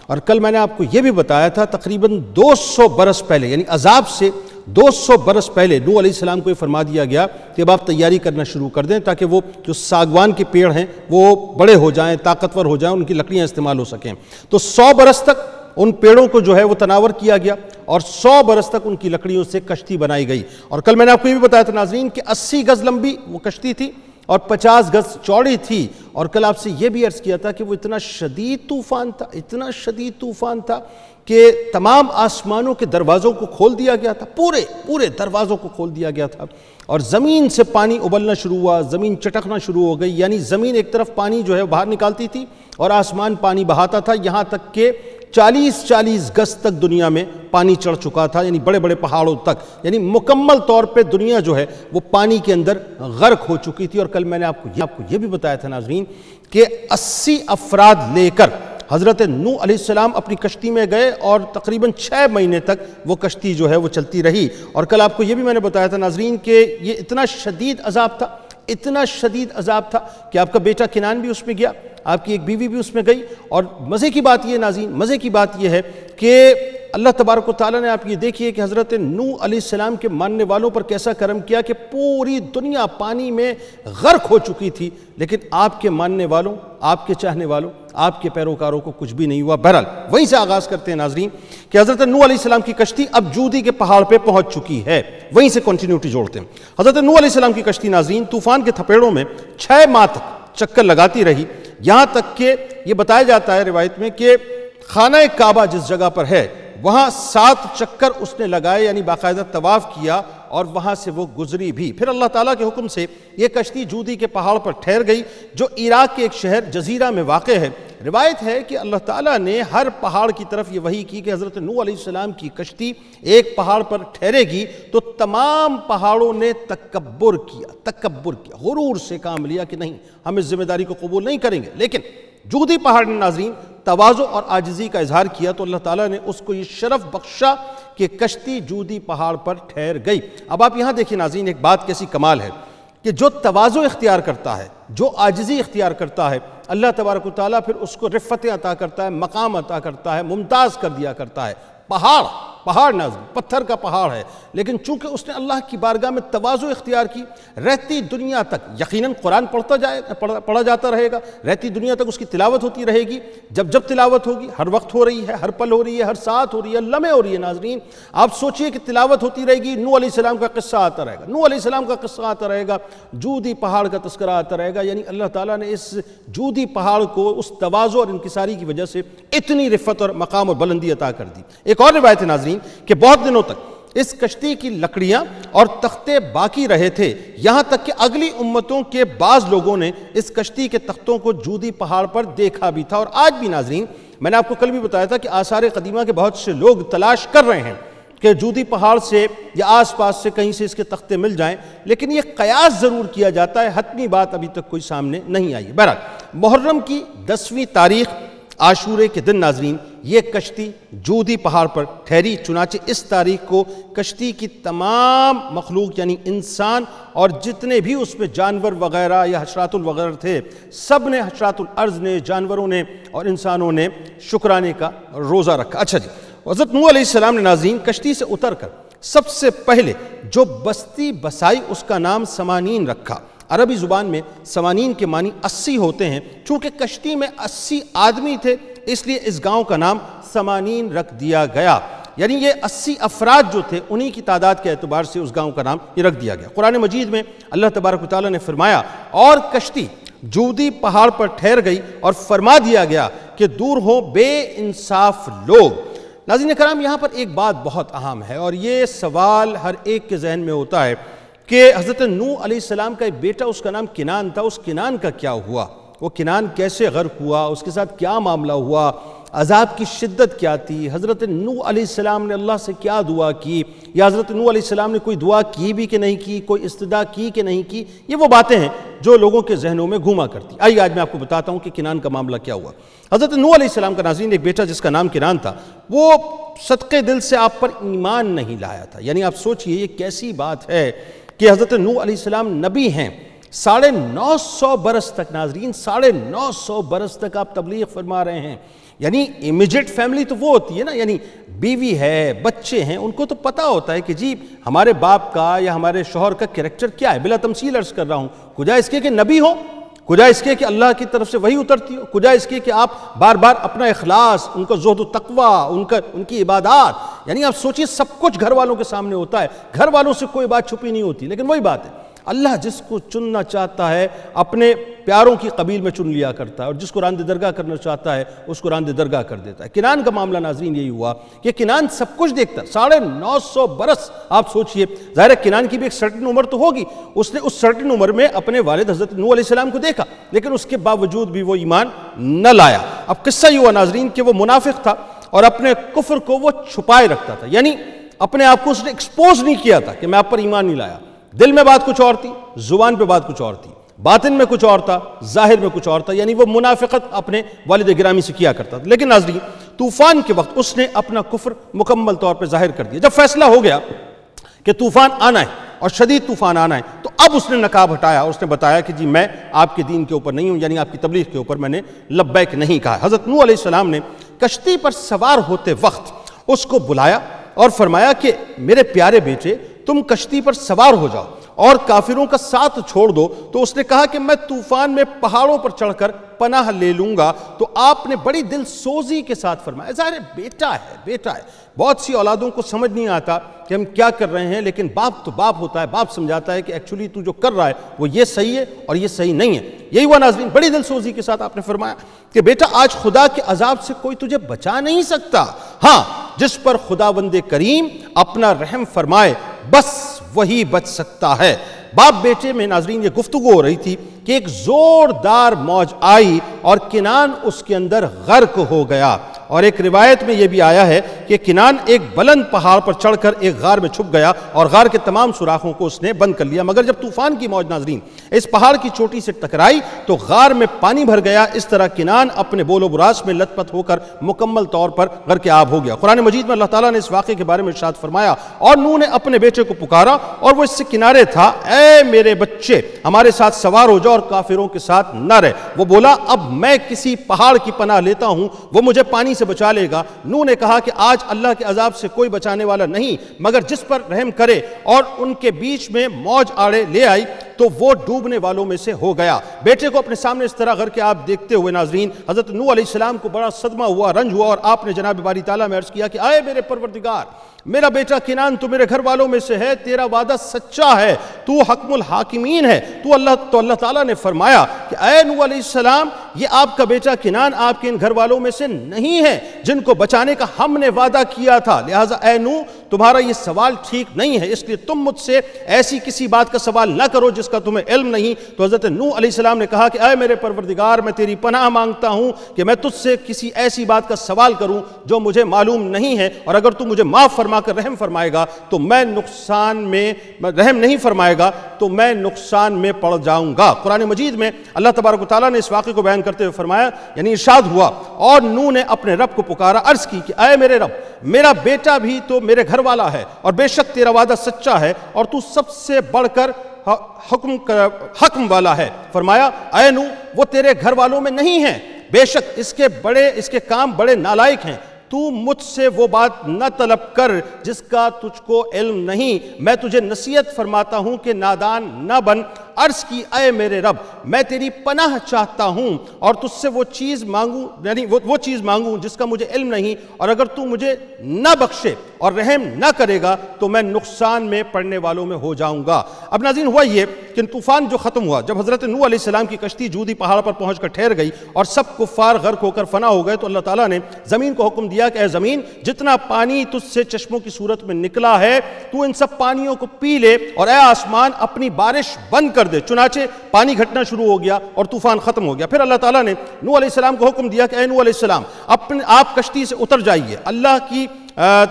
اور کل میں نے آپ کو یہ بھی بتایا تھا تقریباً 200 برس پہلے، یعنی عذاب سے 200 برس پہلے نوح علیہ السلام کو یہ فرما دیا گیا کہ اب آپ تیاری کرنا شروع کر دیں تاکہ وہ جو ساگوان کے پیڑ ہیں وہ بڑے ہو جائیں، طاقتور ہو جائیں، ان کی لکڑیاں استعمال ہو سکیں۔ تو 100 برس تک ان پیڑوں کو جو ہے وہ تناور کیا گیا، اور 100 برس تک ان کی لکڑیوں سے کشتی بنائی گئی۔ اور کل میں نے آپ کو یہ بھی بتایا تھا ناظرین کہ 80 گز لمبی وہ کشتی تھی اور 50 گز چوڑی تھی، اور کل آپ سے یہ بھی عرض کیا تھا کہ وہ اتنا شدید طوفان تھا، اتنا شدید طوفان تھا کہ تمام آسمانوں کے دروازوں کو کھول دیا گیا تھا، پورے دروازوں کو کھول دیا گیا تھا، اور زمین سے پانی ابلنا شروع ہوا، زمین چٹکنا شروع ہو گئی، یعنی زمین ایک طرف پانی جو ہے باہر نکالتی تھی اور آسمان پانی بہاتا تھا، یہاں تک کہ 40 گز تک دنیا میں پانی چڑھ چکا تھا، یعنی بڑے بڑے پہاڑوں تک، یعنی مکمل طور پہ دنیا جو ہے وہ پانی کے اندر غرق ہو چکی تھی۔ اور کل میں نے آپ کو یہ بھی بتایا تھا ناظرین کہ 80 افراد لے کر حضرت نوح علیہ السلام اپنی کشتی میں گئے، اور تقریباً 6 مہینے تک وہ کشتی جو ہے وہ چلتی رہی۔ اور کل آپ کو یہ بھی میں نے بتایا تھا ناظرین کہ یہ اتنا شدید عذاب تھا، اتنا شدید عذاب تھا کہ آپ کا بیٹا کنعان بھی اس میں گیا، آپ کی ایک بیوی بھی اس میں گئی۔ اور مزے کی بات یہ ناظرین، مزے کی بات یہ ہے کہ اللہ تبارک و تعالیٰ نے آپ یہ دیکھیے کہ حضرت نوح علیہ السلام کے ماننے والوں پر کیسا کرم کیا کہ پوری دنیا پانی میں غرق ہو چکی تھی، لیکن آپ کے ماننے والوں، آپ کے چاہنے والوں، آپ کے پیروکاروں کو کچھ بھی نہیں ہوا۔ بہرحال وہیں سے آغاز کرتے ہیں ناظرین کہ حضرت نوح علیہ السلام کی کشتی اب جودی کے پہاڑ پہ پہنچ چکی ہے، وہیں سے کنٹینیوٹی جوڑتے ہیں۔ حضرت نوح علیہ السلام کی کشتی ناظرین طوفان کے تھپیڑوں میں 6 ماہ تک چکر لگاتی رہی، یہاں تک کہ یہ بتایا جاتا ہے روایت میں کہ خانہ کعبہ جس جگہ پر ہے وہاں 7 چکر اس نے لگائے، یعنی باقاعدہ طواف کیا، اور وہاں سے وہ گزری بھی۔ پھر اللہ تعالیٰ کے حکم سے یہ کشتی جودی کے پہاڑ پر ٹھہر گئی جو عراق کے ایک شہر جزیرہ میں واقع ہے۔ روایت ہے کہ اللہ تعالیٰ نے ہر پہاڑ کی طرف یہ وحی کی کہ حضرت نوح علیہ السلام کی کشتی ایک پہاڑ پر ٹھہرے گی، تو تمام پہاڑوں نے تکبر کیا، غرور سے کام لیا کہ نہیں، ہم اس ذمہ داری کو قبول نہیں کریں گے۔ لیکن جودی پہاڑ نے ناظرین تواضع اور عاجزی کا اظہار کیا تو اللہ تعالیٰ نے اس کو یہ شرف بخشا کہ کشتی جودی پہاڑ پر ٹھہر گئی۔ اب آپ یہاں دیکھیں ناظرین، ایک بات کیسی کمال ہے کہ جو تواضع اختیار کرتا ہے، جو عاجزی اختیار کرتا ہے، اللہ تبارک و تعالیٰ پھر اس کو رفعتیں عطا کرتا ہے، مقام عطا کرتا ہے، ممتاز کر دیا کرتا ہے۔ پہاڑ ناظرین، پتھر کا پہاڑ ہے، لیکن چونکہ اس نے اللہ کی بارگاہ میں تواضع اختیار کی، رہتی دنیا تک یقیناً قرآن پڑھا جاتا رہے گا، رہتی دنیا تک اس کی تلاوت ہوتی رہے گی، جب تلاوت ہوگی، ہر وقت ہو رہی ہے، ہر پل ہو رہی ہے، ہر ساتھ ہو رہی ہے، لمحے ہو رہی ہے۔ ناظرین آپ سوچئے کہ تلاوت ہوتی رہے گی، نوح علیہ السلام کا قصہ آتا رہے گا، نوح علیہ السلام کا قصہ آتا رہے گا، جودی پہاڑ کا تذکرہ آتا رہے گا، یعنی اللہ تعالیٰ نے اس جودی پہاڑ کو اس تواضع اور انکساری کی وجہ سے اتنی رفعت اور مقام اور بلندی عطا کر دی۔ ایک اور روایت ہے ناظرین کہ بہت دنوں تک اس کشتی کی لکڑیاں اور تختے باقی رہے تھے، یہاں تک کہ اگلی امتوں کے بعض لوگوں نے اس کشتی کے تختوں کو جودی پہاڑ پر دیکھا بھی تھا۔ اور آج بھی ناظرین میں نے آپ کو کل بھی بتایا تھا کہ آثار قدیمہ کے بہت سے لوگ تلاش کر رہے ہیں کہ جودی پہاڑ سے یا آس پاس سے کہیں سے اس کے تختے مل جائیں، لیکن یہ قیاس ضرور کیا جاتا ہے، حتمی بات ابھی تک کوئی سامنے نہیں آئی۔ بہرحال محرم کی 10ویں تاریخ عاشورے کے دن ناظرین یہ کشتی جودی پہاڑ پر ٹھہری، چنانچہ اس تاریخ کو کشتی کی تمام مخلوق یعنی انسان اور جتنے بھی اس میں جانور وغیرہ یا حشرات الوغیرہ تھے، سب نے، حشرات الارض نے، جانوروں نے اور انسانوں نے شکرانے کا روزہ رکھا۔ اچھا جی، حضرت نوح علیہ السلام نے ناظرین کشتی سے اتر کر سب سے پہلے جو بستی بسائی اس کا نام سمانین رکھا۔ عربی زبان میں سمانین کے معنی 80 ہوتے ہیں، چونکہ کشتی میں 80 آدمی تھے اس لیے اس گاؤں کا نام سمانین رکھ دیا گیا، یعنی یہ 80 افراد جو تھے انہی کی تعداد کے اعتبار سے اس گاؤں کا نام یہ رکھ دیا گیا۔ قرآن مجید میں اللہ تبارک و تعالیٰ نے فرمایا اور کشتی جودی پہاڑ پر ٹھہر گئی اور فرما دیا گیا کہ دور ہوں بے انصاف لوگ۔ ناظرین کرام یہاں پر ایک بات بہت اہم ہے اور یہ سوال ہر ایک کے ذہن میں ہوتا ہے کہ حضرت نوح علیہ السلام کا ایک بیٹا اس کا نام کنان تھا، اس کنان کا کیا ہوا؟ وہ کنان کیسے غرق ہوا؟ اس کے ساتھ کیا معاملہ ہوا؟ عذاب کی شدت کیا تھی؟ حضرت نوح علیہ السلام نے اللہ سے کیا دعا کی؟ یا حضرت نوح علیہ السلام نے کوئی دعا کی بھی کہ نہیں کی، کوئی استدعا کی کہ نہیں کی؟ یہ وہ باتیں ہیں جو لوگوں کے ذہنوں میں گھوما کرتی۔ آئیے آج میں آپ کو بتاتا ہوں کہ کنان کا معاملہ کیا ہوا۔ حضرت نوح علیہ السلام کا ناظرین ایک بیٹا جس کا نام کنان تھا، وہ صدقے دل سے آپ پر ایمان نہیں لایا تھا۔ یعنی آپ سوچئے یہ کیسی بات ہے کہ حضرت نوح علیہ السلام نبی ہیں، 950 برس تک ناظرین 950 برس تک آپ تبلیغ فرما رہے ہیں، یعنی امیجیٹ فیملی تو وہ ہوتی ہے نا، یعنی بیوی ہے، بچے ہیں، ان کو تو پتہ ہوتا ہے کہ جی ہمارے باپ کا یا ہمارے شوہر کا کریکٹر کیا ہے۔ بلا تمثیل عرض کر رہا ہوں، کجا اس کے کہ نبی ہو، کجا اس کے کہ اللہ کی طرف سے وحی اترتی ہو، کجا اس کے کہ آپ بار بار اپنا اخلاص، ان کا زہد و تقوی، ان کی عبادات، یعنی آپ سوچئے سب کچھ گھر والوں کے سامنے ہوتا ہے، گھر والوں سے کوئی بات چھپی نہیں ہوتی۔ لیکن وہی بات ہے، اللہ جس کو چننا چاہتا ہے اپنے پیاروں کی قبیل میں چن لیا کرتا ہے، اور جس کو راندِ درگاہ کرنا چاہتا ہے اس کو راندِ درگاہ کر دیتا ہے۔ کنان کا معاملہ ناظرین یہی ہوا کہ کنان سب کچھ دیکھتا، 950 برس آپ سوچئے، ظاہر ہے کنان کی بھی ایک سرٹن عمر تو ہوگی، اس نے اس سرٹن عمر میں اپنے والد حضرت نوح علیہ السلام کو دیکھا، لیکن اس کے باوجود بھی وہ ایمان نہ لایا۔ اب قصہ یہ ہوا ناظرین کہ وہ منافق تھا اور اپنے کفر کو وہ چھپائے رکھتا تھا، یعنی اپنے آپ کو اس نے ایکسپوز نہیں کیا تھا کہ میں آپ پر ایمان نہیں لایا۔ دل میں بات کچھ اور تھی، زبان پہ بات کچھ اور تھی، باطن میں کچھ اور تھا، ظاہر میں کچھ اور تھا، یعنی وہ منافقت اپنے والد گرامی سے کیا کرتا تھا۔ لیکن ناظرین طوفان کے وقت اس نے اپنا کفر مکمل طور پہ ظاہر کر دیا۔ جب فیصلہ ہو گیا کہ طوفان آنا ہے اور شدید طوفان آنا ہے تو اب اس نے نقاب ہٹایا، اس نے بتایا کہ جی میں آپ کے دین کے اوپر نہیں ہوں، یعنی آپ کی تبلیغ کے اوپر میں نے لبیک نہیں کہا۔ حضرت نوح علیہ السلام نے کشتی پر سوار ہوتے وقت اس کو بلایا اور فرمایا کہ میرے پیارے بیٹے تم کشتی پر سوار ہو جاؤ اور کافروں کا ساتھ چھوڑ دو۔ تو اس نے کہا کہ میں طوفان میں پہاڑوں پر چڑھ کر پناہ لے لوں گا۔ تو آپ نے بڑی دل سوزی کے ساتھ فرمایا، ظاہر بیٹا ہے، بہت سی اولادوں کو سمجھ نہیں آتا کہ ہم کیا کر رہے ہیں، لیکن باپ تو باپ ہوتا ہے، باپ سمجھاتا ہے کہ ایکچولی تو جو کر رہا ہے وہ یہ صحیح ہے اور یہ صحیح نہیں ہے۔ یہی ہوا ناظرین، بڑی دل سوزی کے ساتھ آپ نے فرمایا کہ بیٹا آج خدا کے عذاب سے کوئی تجھے بچا نہیں سکتا، ہاں جس پر خداوند کریم اپنا رحم فرمائے بس وہی بچ سکتا ہے۔ باپ بیٹے میں ناظرین یہ گفتگو ہو رہی تھی کہ ایک زوردار موج آئی اور کنان اس کے اندر غرق ہو گیا۔ اور ایک روایت میں یہ بھی آیا ہے کہ کنان ایک بلند پہاڑ پر چڑھ کر ایک غار میں چھپ گیا اور غار کے تمام سوراخوں کو اس نے بند کر لیا، مگر جب طوفان کی موج ناظرین اس پہاڑ کی چوٹی سے ٹکرائی تو غار میں پانی بھر گیا۔ اس طرح کنان اپنے بول و براس میں لت پت ہو کر مکمل طور پر غرق آب ہو گیا۔ قرآن مجید میں اللہ تعالیٰ نے اس واقعے کے بارے میں ارشاد فرمایا، اور نوح نے اپنے بیٹے کو پکارا اور وہ اس سے کنارے تھا، اے میرے بچے ہمارے ساتھ سوار ہو جاؤ اور کافروں کے ساتھ نہ رہ۔ وہ بولا اب میں کسی پہاڑ کی پناہ لیتا ہوں، وہ مجھے پانی سے سے بچا لے گا۔ نوح نے کہا کہ آج اللہ کے عذاب سے کوئی بچانے والا نہیں مگر جس پر رحم کرے، اور ان کے بیچ میں موج آڑے لے آئی تو وہ ڈوبنے والوں میں سے ہو گیا۔ بیٹے کو اپنے سامنے اس طرح غر کے آپ دیکھتے ہوئے ناظرین، حضرت نوح علیہ السلام کو بڑا صدمہ ہوا، رنج ہوا، اور آپ نے جناب باری تعالیٰ میں عرض کیا کہ آئے میرے پروردگار، میرا بیٹا کنان تو میرے گھر والوں میں سے ہے، تیرا وعدہ سچا ہے، تو حکم الحاکمین ہے۔ تو اللہ تعالیٰ نے فرمایا کہ اے نوح علیہ السلام، یہ آپ کا بیٹا کنان آپ کے ان گھر والوں میں سے نہیں ہے جن کو بچانے کا ہم نے وعدہ کیا تھا، لہٰذا اے نوح تمہارا یہ سوال ٹھیک نہیں ہے، اس لیے تم مجھ سے ایسی کسی بات کا سوال نہ کرو جس کا تمہیں علم نہیں۔ تو حضرت نوح علیہ السلام نے کہا کہ اے میرے پروردگار، میں تیری پناہ مانگتا ہوں کہ میں تجھ سے کسی ایسی بات کا سوال کروں جو مجھے معلوم نہیں ہے، اور اگر تو مجھے معاف فرما کر رحم فرمائے گا تو میں نقصان میں، رحم نہیں فرمائے گا تو میں نقصان میں پڑ جاؤں گا۔ قرآن مجید میں اللہ تبارک و تعالیٰ نے اس واقعے کو بیان کرتے ہوئے فرمایا، یعنی ارشاد ہوا، اور نوح نے اپنے رب کو پکارا، عرض کی کہ اے میرے رب، میرا بیٹا بھی تو میرے گھر والا ہے، اور بے شک تیرا وعدہ سچا ہے، اور تو سب سے بڑھ کر حکم والا ہے۔ فرمایا اے نوح، وہ تیرے گھر والوں میں نہیں ہیں، بے شک اس کے کام بڑے نالائق ہیں، تو مجھ سے وہ بات نہ طلب کر جس کا تجھ کو علم نہیں، میں تجھے نصیحت فرماتا ہوں کہ نادان نہ بن۔ عرض کی اے میرے رب، میں تیری پناہ چاہتا ہوں اور تجھ سے وہ چیز مانگوں، یعنی وہ چیز مانگوں جس کا مجھے علم نہیں، اور اگر تو مجھے نہ بخشے اور رحم نہ کرے گا تو میں نقصان میں پڑنے والوں میں ہو جاؤں گا۔ اب ناظرین ہوا یہ کہ طوفان جو ختم ہوا، جب حضرت نوح علیہ السلام کی کشتی جودی پہاڑ پر پہنچ کر ٹھہر گئی اور سب کفار غرق ہو کر فنا ہو گئے، تو اللہ تعالیٰ نے زمین کو حکم دیا کہ اے زمین، جتنا پانی تجھ سے چشموں کی صورت میں نکلا ہے تو ان سب پانیوں کو پی لے، اور اے آسمان اپنی بارش بند کر دے۔ چنانچہ پانی گھٹنا شروع ہو گیا اور طوفان ختم ہو گیا۔ پھر اللہ تعالیٰ نے نوح علیہ السلام کو حکم دیا کہ اے نوح علیہ السلام، آپ کشتی سے اتر جائیے، اللہ کی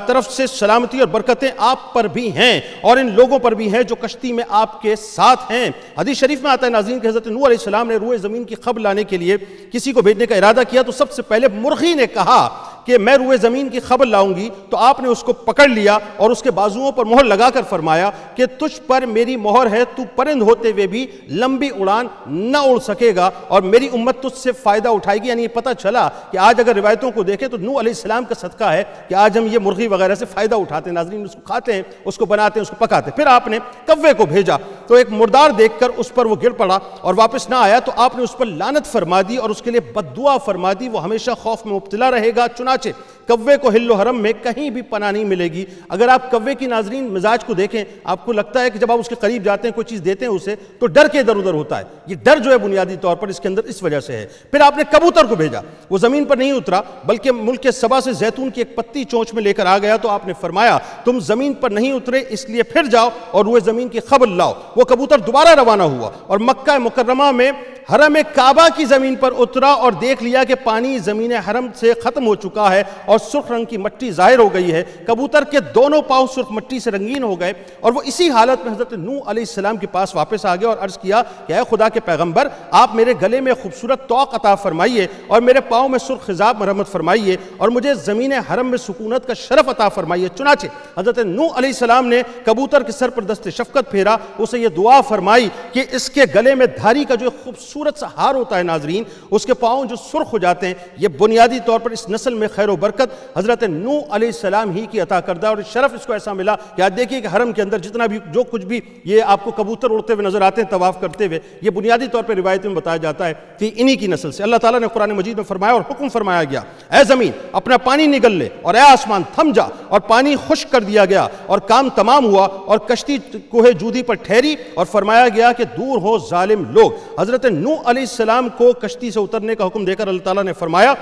طرف سے سلامتی اور برکتیں آپ پر بھی ہیں اور ان لوگوں پر بھی ہیں جو کشتی میں آپ کے ساتھ ہیں۔ حدیث شریف میں آتا ہے ناظرین کہ حضرت نوح علیہ السلام نے روئے زمین کی خبر لانے کے لیے کسی کو بھیجنے کا ارادہ کیا، تو سب سے پہلے مرغی نے کہا کہ میں روئے زمین کی خبر لاؤں گی، تو آپ نے اس کو پکڑ لیا اور اس کے بازوؤں پر مہر لگا کر فرمایا کہ تجھ پر میری مہر ہے، تو پرند ہوتے ہوئے بھی لمبی اڑان نہ اڑ سکے گا اور میری امت تجھ سے فائدہ اٹھائے گی۔ یعنی یہ پتہ چلا کہ آج اگر روایتوں کو دیکھیں تو نوح علیہ السلام کا صدقہ ہے کہ آج ہم یہ مرغی وغیرہ سے فائدہ اٹھاتے ہیں، ناظرین اس کو کھاتے ہیں، اس کو بناتے ہیں، اس کو پکاتے ہیں۔ پھر آپ نے کوے کو بھیجا تو ایک مردار دیکھ کر اس پر وہ گر پڑا اور واپس نہ آیا، تو آپ نے اس پر لعنت فرما دی اور اس کے لیے بد دعا فرما دی، وہ ہمیشہ خوف میں مبتلا رہے گا۔ چنانچہ کوے کو حل و حرم میں کہیں بھی پناہ نہیں ملے گی۔ اگر آپ کوے کی ناظرین مزاج کو دیکھیں، آپ کو لگتا ہے کہ جب آپ اس کے قریب جاتے ہیں، کوئی چیز دیتے ہیں اسے، تو ڈر کے ادھر ادھر ہوتا ہے۔ یہ ڈر جو ہے بنیادی طور پر اس کے اندر اس وجہ سے ہے۔ پھر آپ نے کبوتر کو بھیجا، وہ زمین پر نہیں اترا بلکہ ملک سبا سے زیتون کی ایک پتی چونچ میں لے کر آ گیا، تو آپ نے فرمایا تم زمین پر نہیں اترے، اس لیے پھر جاؤ اور روئے زمین کی خبر لاؤ۔ وہ کبوتر دوبارہ روانہ ہوا اور مکہ مکرمہ میں حرم کعبہ کی زمین پر اترا اور دیکھ لیا کہ پانی زمین حرم سے ختم ہو چکا ہے اور سرخ رنگ کی مٹی ظاہر ہو گئی ہے۔ کبوتر کے دونوں پاؤں سرخ مٹی سے رنگین ہو گئے اور وہ اسی حالت میں حضرت نوح علیہ السلام کے پاس واپس آ گیا اور عرض کیا کہ اے خدا کے پیغمبر، آپ میرے گلے میں خوبصورت طوق عطا فرمائیے اور میرے پاؤں میں سرخ خضاب مرحمت فرمائیے اور مجھے زمین حرم میں سکونت کا شرف عطا فرمائیے۔ چنانچہ حضرت نوح علیہ السلام نے کبوتر کے سر پر دست شفقت پھیرا، اسے یہ دعا فرمائی کہ اس کے گلے میں دھاری کا جو خوبصورت سا ہار ہوتا ہے ناظرین، اس کے پاؤں جو سرخ ہو جاتے ہیں، یہ بنیادی طور پر اس نسل میں خیر و برکت حضرت نوح علیہ السلام ہی کی عطا کردہ، اور شرف اس کو ایسا ملا کہ آج دیکھیے کہ حرم کے اندر جتنا بھی جو کچھ بھی یہ آپ کو کبوتر اڑتے ہوئے نظر آتے ہیں طواف کرتے ہوئے، یہ بنیادی طور پر روایت میں بتایا جاتا ہے کہ انہی کی نسل سے۔ اللہ تعالیٰ نے قرآن مجید میں فرمایا اور حکم فرمایا گیا، اے زمین اپنا پانی نگل لے اور اے آسمان تھم جا، اور پانی خشک کر دیا گیا اور کام تمام ہوا اور کشتی کوہ جودی پر ٹھہری، اور فرمایا گیا کہ دور ہو ظالم لوگ۔ حضرت نوح علیہ السلام کو کشتی سے اترنے کا حکم دے کر اللہ تعالیٰ نے فرمایا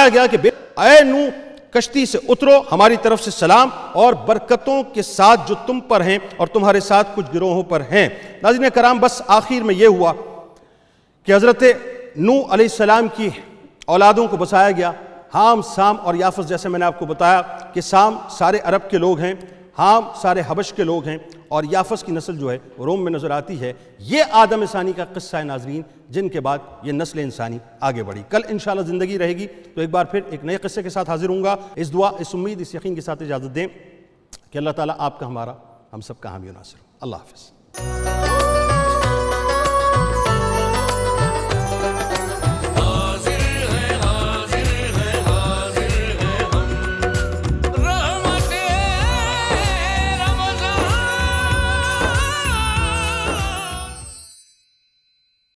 گیا کہ اے نوح کشتی سے اترو، ہماری طرف سے سلام اور برکتوں کے ساتھ جو تم پر ہیں اور تمہارے ساتھ کچھ گروہوں پر ہیں۔ ناظرین کرام، بس آخر میں یہ ہوا کہ حضرت نوح علیہ السلام کی اولادوں کو بسایا گیا، حام، سام اور یافس۔ جیسے میں نے آپ کو بتایا کہ سام سارے عرب کے لوگ ہیں، حام سارے حبش کے لوگ ہیں، اور یافس کی نسل جو ہے وہ روم میں نظر آتی ہے۔ یہ آدم ثانی کا قصہ ہے ناظرین، جن کے بعد یہ نسل انسانی آگے بڑھی۔ کل انشاءاللہ زندگی رہے گی تو ایک بار پھر ایک نئے قصے کے ساتھ حاضر ہوں گا۔ اس دعا، اس امید، اس یقین کے ساتھ اجازت دیں کہ اللہ تعالیٰ آپ کا، ہمارا، ہم سب کا حامی و ناصر ہو۔ اللہ حافظ۔